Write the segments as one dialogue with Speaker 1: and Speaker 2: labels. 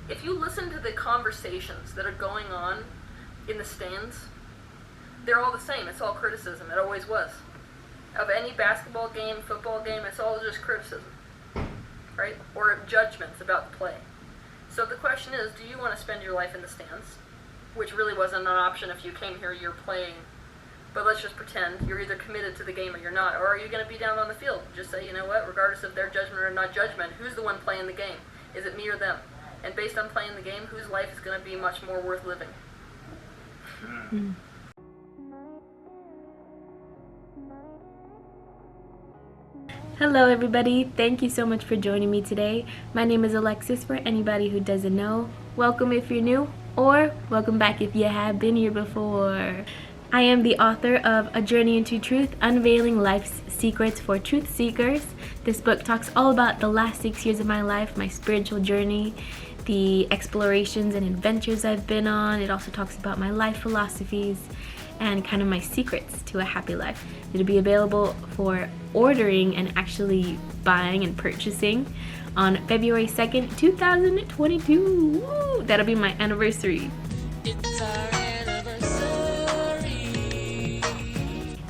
Speaker 1: if you listen to the conversations that are going on in the stands, they're all the same. It's all criticism. It always was. Of any basketball game, football game, it's all just criticism, right? Or judgments about the play. So the question is, do you want to spend your life in the stands? Which really wasn't an option if you came here, you're playing. But let's just pretend you're either committed to the game or you're not. Or are you going to be down on the field? Just say, you know what, regardless of their judgment or not judgment, who's the one playing the game? Is it me or them? And based on playing the game, whose life is going to be much more worth living?
Speaker 2: Mm. Hello everybody, thank you so much for joining me today. My name is Alexis for anybody who doesn't know. Welcome if you're new, or welcome back if you have been here before. I am the author of A Journey into Truth, Unveiling Life's Secrets for Truth Seekers. This book talks all about the last 6 years of my life, my spiritual journey, the explorations and adventures I've been on. It also talks about my life philosophies and kind of my secrets to a happy life. It'll be available for ordering and actually buying and purchasing on February 2nd, 2022. Woo! That'll be my anniversary. It's our anniversary.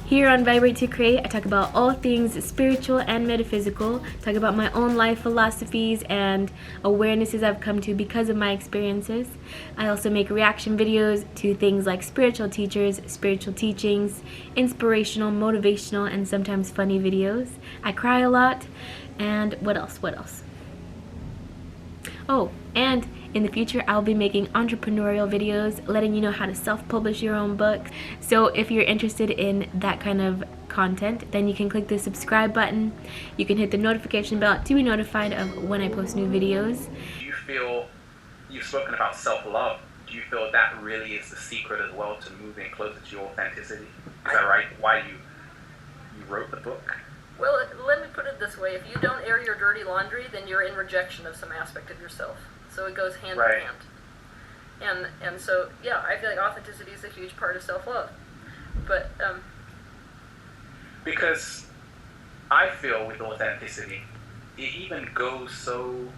Speaker 2: Here on Vibrate to Create, I talk about all things spiritual and metaphysical, talk about my own life philosophies and awarenesses I've come to because of my experiences. I also make reaction videos to things like spiritual teachers, spiritual teachings, inspirational, motivational, and sometimes funny videos. I cry a lot, and what else? Oh, and in the future, I'll be making entrepreneurial videos, letting you know how to self-publish your own book. So if you're interested in that kind of content, then you can click the subscribe button. You can hit the notification bell to be notified of when I post new videos.
Speaker 3: Do you feel, you've spoken about self-love, do you feel that really is the secret as well to moving closer to your authenticity? Is that right? Why you wrote the book?
Speaker 1: Well, let me put it this way. If you don't air your dirty laundry, then you're in rejection of some aspect of yourself. So it goes hand in hand. And so, yeah, I feel like authenticity is a huge part of self-love. But,
Speaker 3: because I feel with authenticity, it even goes so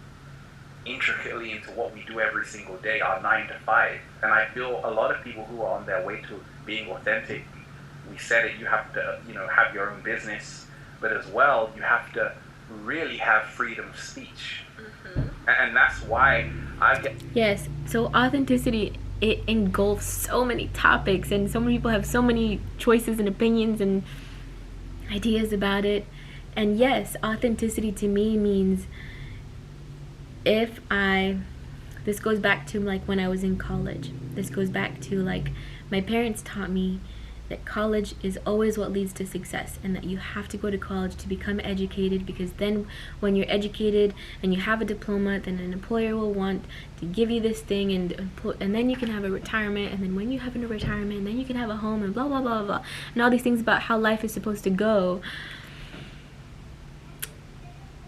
Speaker 3: intricately into what we do every single day, our 9 to 5. And I feel a lot of people who are on their way to being authentic, we said it, you have to, have your own business, but as well, you have to really have freedom of speech. Mm-hmm. And that's why I get...
Speaker 2: Yes, so authenticity, it engulfs so many topics, and so many people have so many choices and opinions and ideas about it. And yes, authenticity to me means this goes back to like when I was in college. This goes back to like my parents taught me that college is always what leads to success, and that you have to go to college to become educated, because then when you're educated and you have a diploma, then an employer will want to give you this thing, and then you can have a retirement, and then when you have a retirement, then you can have a home, and blah blah blah blah, and all these things about how life is supposed to go.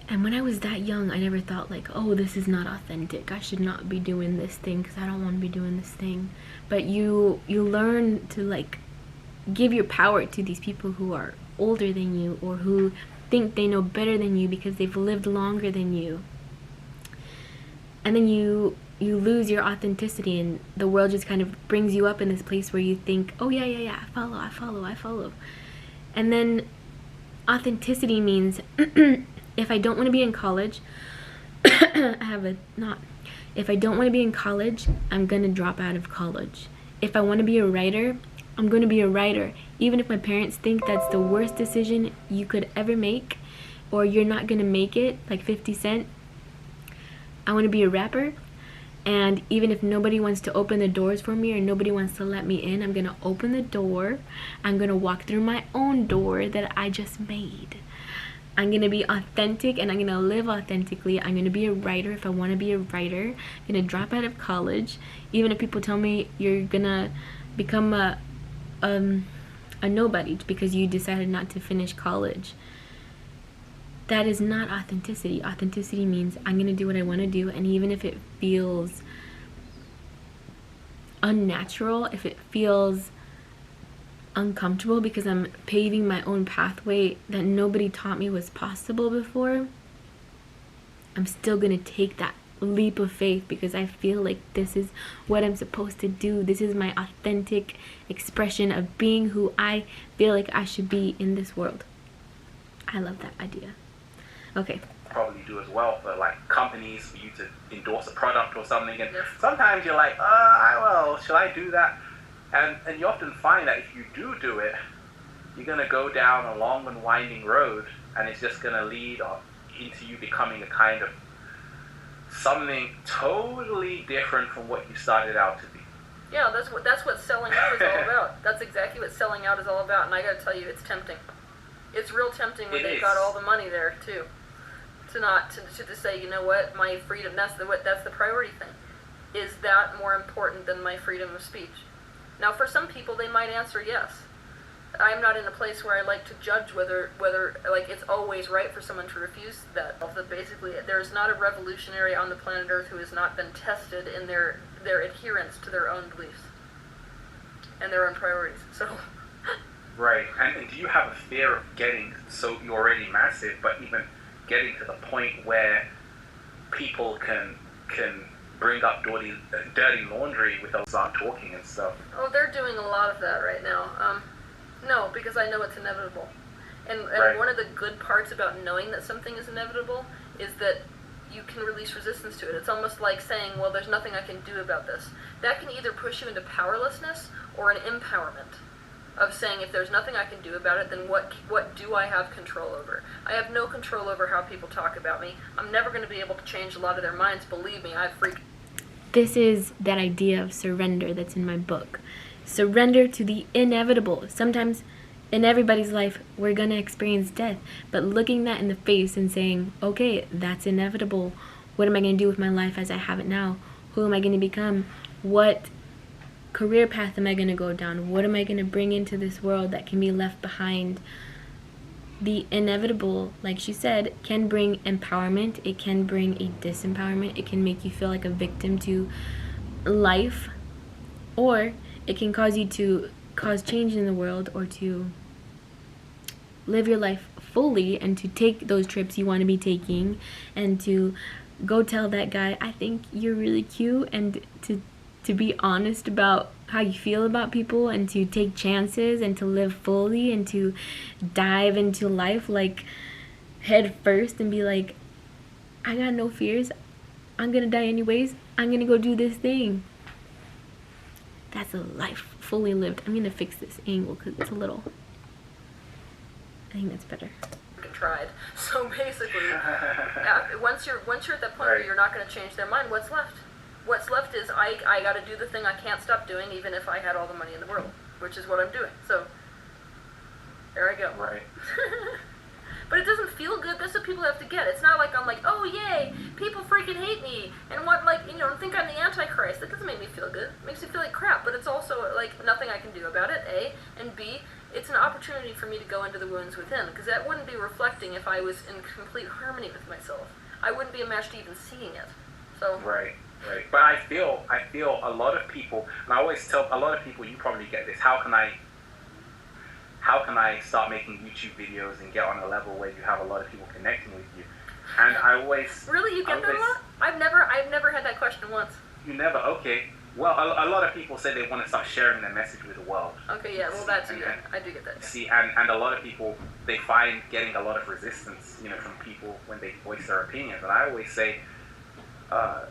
Speaker 2: And when I was that young, I never thought like, oh, this is not authentic, I should not be doing this thing because I don't want to be doing this thing. But you learn to like give your power to these people who are older than you, or who think they know better than you because they've lived longer than you. And then you lose your authenticity, and the world just kind of brings you up in this place where you think, oh yeah, I follow. And then authenticity means if I don't want to be in college, if I don't want to be in college, I'm gonna drop out of college. If I want to be a writer, I'm going to be a writer, even if my parents think that's the worst decision you could ever make, or you're not going to make it, like 50 Cent. I want to be a rapper, and even if nobody wants to open the doors for me, or nobody wants to let me in, I'm going to open the door. I'm going to walk through my own door that I just made. I'm going to be authentic, and I'm going to live authentically. I'm going to be a writer if I want to be a writer. I'm going to drop out of college, even if people tell me you're going to become a nobody because you decided not to finish college. That is not authenticity. Authenticity means I'm gonna do what I want to do, and even if it feels unnatural, if it feels uncomfortable because I'm paving my own pathway that nobody taught me was possible before, I'm still gonna take that leap of faith because I feel like this is what I'm supposed to do. This is my authentic expression of being who I feel like I should be in this world. I love that idea. Okay.
Speaker 3: Probably do as well for like companies for you to endorse a product or something, and
Speaker 1: Yes.
Speaker 3: sometimes you're like, should I do that? And you often find that if you do it, you're gonna go down a long and winding road, and it's just gonna lead into you becoming a kind of something totally different from what you started out to be.
Speaker 1: Yeah, that's what selling out is all about. That's exactly what selling out is all about, and I gotta tell you, it's tempting. It's real tempting when they've got all the money there too. To say, you know what, my freedom, that's the priority thing. Is that more important than my freedom of speech? Now, for some people, they might answer yes. I'm not in a place where I like to judge whether like it's always right for someone to refuse that. That basically, there's not a revolutionary on the planet Earth who has not been tested in their adherence to their own beliefs and their own priorities. So.
Speaker 3: Right, and do you have a fear of getting, so you're already massive, but even getting to the point where people can bring up dirty laundry without start talking and stuff?
Speaker 1: Oh, they're doing a lot of that right now. No, because I know it's inevitable. And
Speaker 3: Right.
Speaker 1: One of the good parts about knowing that something is inevitable is that you can release resistance to it. It's almost like saying, well, there's nothing I can do about this. That can either push you into powerlessness or an empowerment of saying, if there's nothing I can do about it, then what do I have control over? I have no control over how people talk about me. I'm never going to be able to change a lot of their minds. Believe me, I've freaked.
Speaker 2: This is that idea of surrender that's in my book. Surrender to the inevitable. Sometimes in everybody's life, we're going to experience death. But looking that in the face and saying, okay, that's inevitable. What am I going to do with my life as I have it now? Who am I going to become? What career path am I going to go down? What am I going to bring into this world that can be left behind? The inevitable, like she said, can bring empowerment. It can bring a disempowerment. It can make you feel like a victim to life. Or it can cause you to cause change in the world, or to live your life fully and to take those trips you want to be taking, and to go tell that guy, I think you're really cute, and to be honest about how you feel about people, and to take chances, and to live fully, and to dive into life like head first and be like, I got no fears, I'm gonna die anyways, I'm gonna go do this thing. That's a life fully lived. I'm gonna fix this angle because it's a little, I think that's better.
Speaker 1: Tried. So basically, once you're at that point where you're not going to change their mind, what's left? What's left is I got to do the thing I can't stop doing, even if I had all the money in the world, which is what I'm doing. So there I go.
Speaker 3: Right.
Speaker 1: But it doesn't feel good. That's what people have to get. It's not like I'm like, oh yay, people freaking hate me and what, like, you know, think I'm the Antichrist. That doesn't make me feel good. It makes me feel like crap. But it's also like nothing I can do about it. A, and B, it's an opportunity for me to go into the wounds within, because that wouldn't be reflecting if I was in complete harmony with myself. I wouldn't be a match to even seeing it. So
Speaker 3: Right. But I feel a lot of people, and I always tell a lot of people, you probably get this, how can I start making YouTube videos and get on a level where you have a lot of people connecting with you? And I always...
Speaker 1: Really? You get that a lot? I've never had that question once.
Speaker 3: You never? Okay. Well, a lot of people say they want to start sharing their message with the world.
Speaker 1: Okay, yeah, well that too, yeah. I do get that.
Speaker 3: See, and a lot of people, they find getting a lot of resistance, you know, from people when they voice their opinions. And I always say,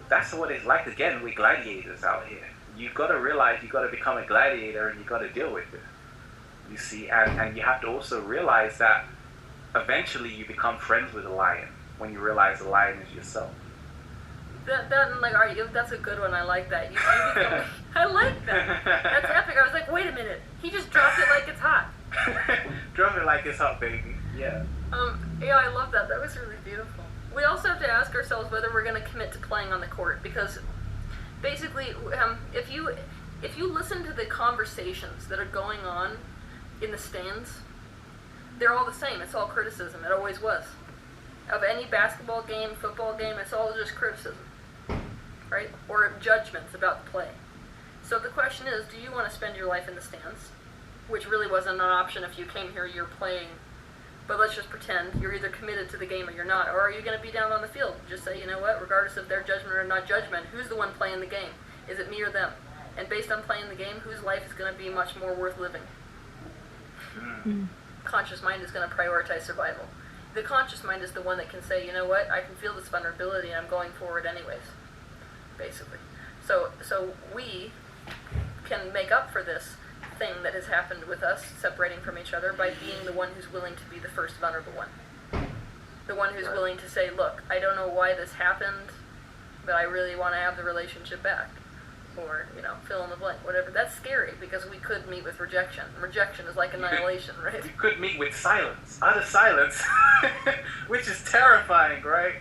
Speaker 3: that's what it's like, again, with gladiators out here. You've got to realize you've got to become a gladiator and you've got to deal with it. You see, and you have to also realize that eventually you become friends with the lion when you realize the lion is yourself.
Speaker 1: That's a good one. I like that. I like that. That's epic. I was like, wait a minute. He just dropped it like it's hot.
Speaker 3: Drop it like it's hot, baby. Yeah.
Speaker 1: Yeah, I love that. That was really beautiful. We also have to ask ourselves whether we're going to commit to playing on the court, because basically, if you listen to the conversations that are going on in the stands, they're all the same. It's all criticism. It always was. Of any basketball game, football game, it's all just criticism, right? Or judgments about the play. So the question is, do you want to spend your life in the stands? Which really wasn't an option if you came here, you're playing But let's just pretend you're either committed to the game or you're not. Or are you going to be down on the field? Just say, you know what, regardless of their judgment or not judgment, who's the one playing the game? Is it me or them? And based on playing the game, whose life is going to be much more worth living? Conscious mind is going to prioritize survival. The conscious mind is the one that can say, you know what, I can feel this vulnerability and I'm going forward anyways, basically. So we can make up for this thing that has happened with us separating from each other by being the one who's willing to be the first vulnerable one. The one who's willing to say, look, I don't know why this happened, but I really want to have the relationship back. Or, you know, fill in the blank, whatever. That's scary because we could meet with rejection. Rejection is like annihilation, right?
Speaker 3: You could meet with silence, utter silence, which is terrifying, right?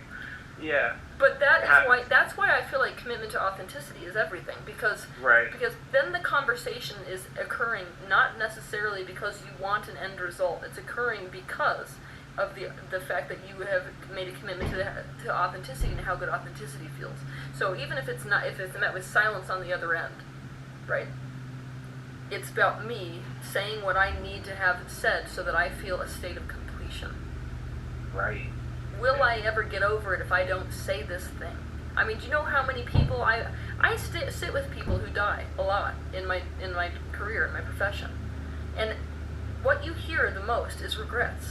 Speaker 3: Yeah.
Speaker 1: But that's why I feel like commitment to authenticity is everything, because then the conversation is occurring not necessarily because you want an end result. It's occurring because of the fact that you have made a commitment to authenticity and how good authenticity feels. So even if it's met with silence on the other end, right? It's about me saying what I need to have said so that I feel a state of completion.
Speaker 3: Right.
Speaker 1: Will I ever get over it if I don't say this thing? I mean, do you know how many people I sit with people who die a lot in my career, in my profession, and what you hear the most is regrets.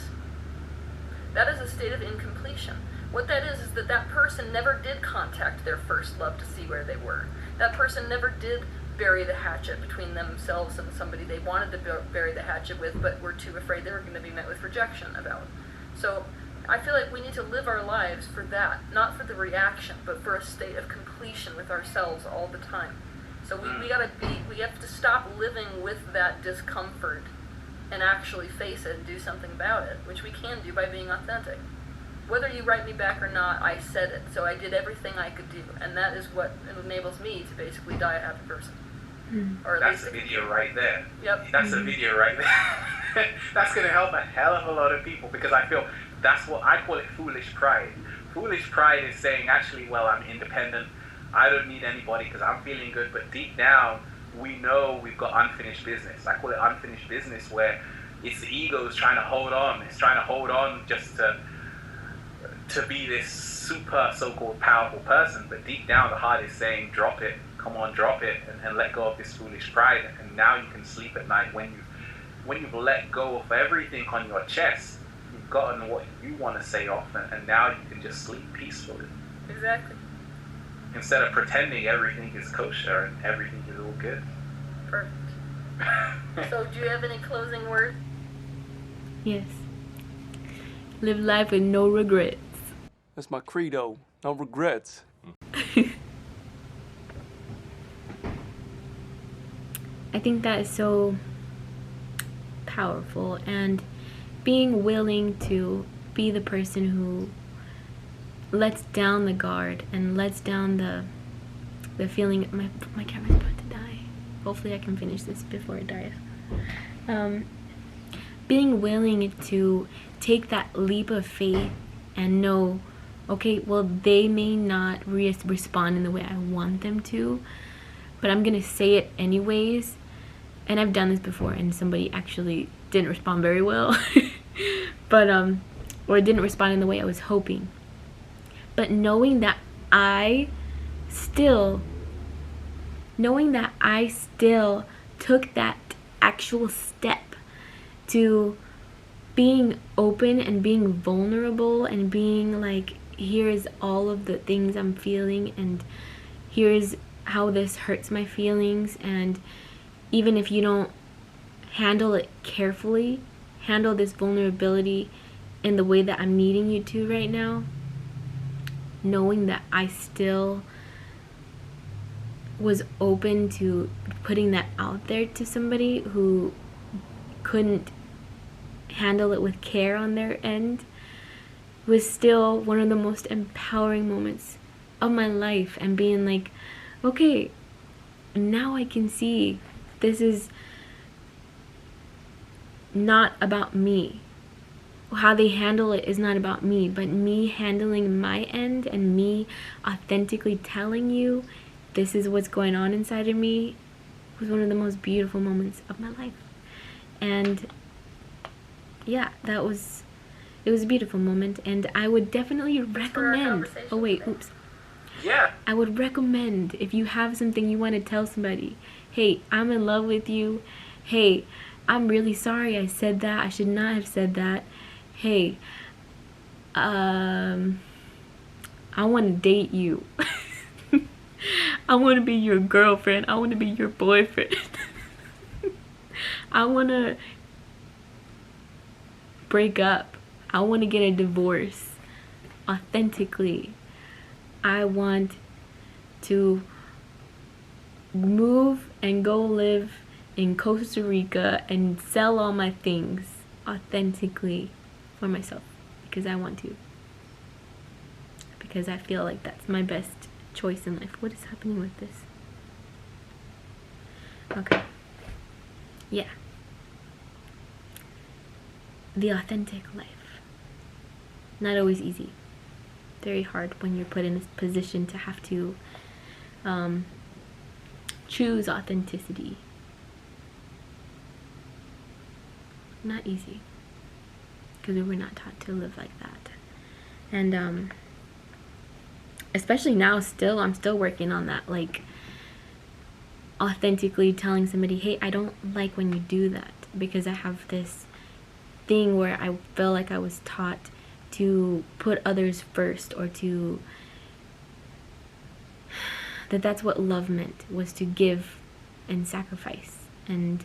Speaker 1: That is a state of incompletion. What that is that person never did contact their first love to see where they were. That person never did bury the hatchet between themselves and somebody they wanted to bury the hatchet with, but were too afraid they were going to be met with rejection about. So I feel like we need to live our lives for that, not for the reaction, but for a state of completion with ourselves all the time. So we have to stop living with that discomfort and actually face it and do something about it, which we can do by being authentic. Whether you write me back or not, I said it, so I did everything I could do, and that is what enables me to basically die a happy person. Or
Speaker 3: that's a video right there.
Speaker 1: Yep.
Speaker 3: That's a video right there. That's going to help a hell of a lot of people, because I feel that's what I call it, foolish pride. Foolish pride is saying, actually, well, I'm independent, I don't need anybody because I'm feeling good, but deep down, we know we've got unfinished business. I call it unfinished business, where it's the ego is trying to hold on. It's trying to hold on just to be this super so-called powerful person. But deep down, the heart is saying, drop it. Come on, drop it, and let go of this foolish pride. And now you can sleep at night when you've let go of everything on your chest. You've gotten what you want to say off, and now you can just sleep peacefully.
Speaker 1: Exactly.
Speaker 3: Instead of pretending everything is kosher and everything is all good.
Speaker 1: Perfect. So, do you have any closing words?
Speaker 2: Yes. Live life with no regrets.
Speaker 4: That's my credo. No regrets.
Speaker 2: I think that is so powerful, and being willing to be the person who lets down the guard and lets down the feeling. My camera's about to die. Hopefully I can finish this before it dies. Being willing to take that leap of faith and know, okay, well, they may not respond in the way I want them to, but I'm gonna say it anyways. And I've done this before, and somebody actually didn't respond very well, but or didn't respond in the way I was hoping. But knowing that I still took that actual step to being open and being vulnerable and being like, here's all of the things I'm feeling, and here's how this hurts my feelings, and even if you don't handle it carefully, handle this vulnerability in the way that I'm needing you to right now, knowing that I still was open to putting that out there to somebody who couldn't handle it with care on their end, was still one of the most empowering moments of my life. And being like, okay, now I can see this is not about me. How they handle it is not about me, but me handling my end and me authentically telling you this is what's going on inside of me was one of the most beautiful moments of my life. And yeah, that was It was a beautiful moment, and I would definitely
Speaker 1: for our
Speaker 2: recommend.
Speaker 1: conversation
Speaker 2: Oh wait,
Speaker 1: today.
Speaker 2: oops.
Speaker 3: Yeah.
Speaker 2: I would recommend, if you have something you want to tell somebody, hey, I'm in love with you. Hey, I'm really sorry I said that. I should not have said that. Hey, I want to date you. I want to be your girlfriend. I want to be your boyfriend. I want to break up. I want to get a divorce authentically. I want to move and go live in Costa Rica and sell all my things authentically for myself because I want to. Because I feel like that's my best choice in life. What is happening with this? Okay. Yeah. The authentic life. Not always easy. Very hard when you're put in a position to have to choose authenticity. Not easy. Because we were not taught to live like that. And especially now still, I'm still working on that. Like, authentically telling somebody, hey, I don't like when you do that. Because I have this thing where I feel like I was taught to put others first, or to that's what love meant, was to give and sacrifice and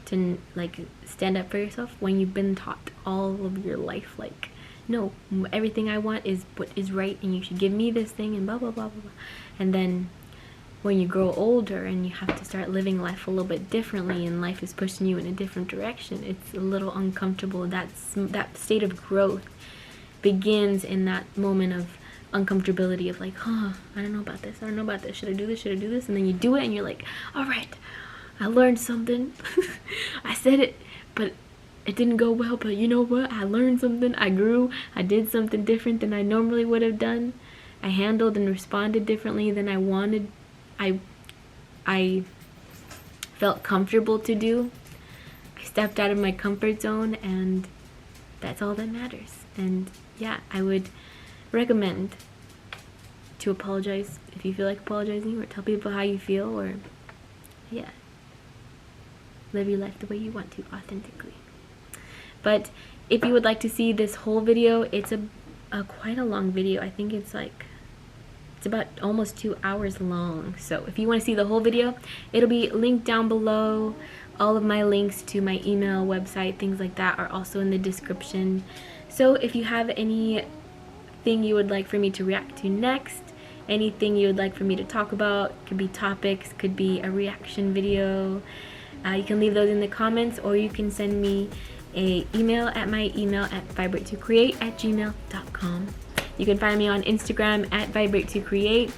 Speaker 2: to like stand up for yourself when you've been taught all of your life, like, no, everything I want is what is right and you should give me this thing and blah blah blah blah blah. And then when you grow older and you have to start living life a little bit differently, and life is pushing you in a different direction, it's a little uncomfortable. That state of growth begins in that moment of uncomfortability of like, I don't know about this, should I do this, and then you do it and you're like, all right, I learned something. I said it, but it didn't go well, but you know what, I learned something, I grew, I did something different than I normally would have done. I handled and responded differently than I wanted. I felt comfortable to do. I stepped out of my comfort zone, and that's all that matters. And yeah, I would recommend to apologize if you feel like apologizing, or tell people how you feel, or yeah, live your life the way you want to, authentically. But if you would like to see this whole video, it's a quite a long video. I think it's about almost 2 hours long. So if you want to see the whole video, it'll be linked down below. All of my links to my email, website, things like that are also in the description. So if you have anything you would like for me to react to next, anything you would like for me to talk about, could be topics, could be a reaction video, you can leave those in the comments, or you can send me an email at my email at vibrate2create@gmail.com. You can find me on Instagram at Vibrate2Create,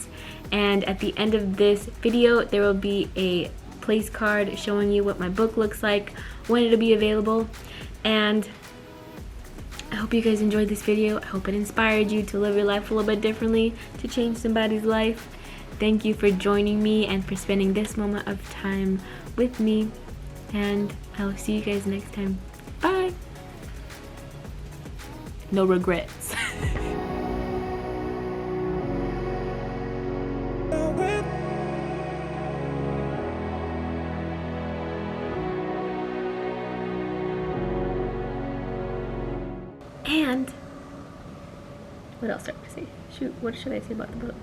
Speaker 2: and at the end of this video there will be a place card showing you what my book looks like, when it'll be available. And I hope you guys enjoyed this video. I hope it inspired you to live your life a little bit differently, to change somebody's life. Thank you for joining me and for spending this moment of time with me, and I'll see you guys next time. Bye! No regrets. And what else do I say? Shoot, what should I say about the book?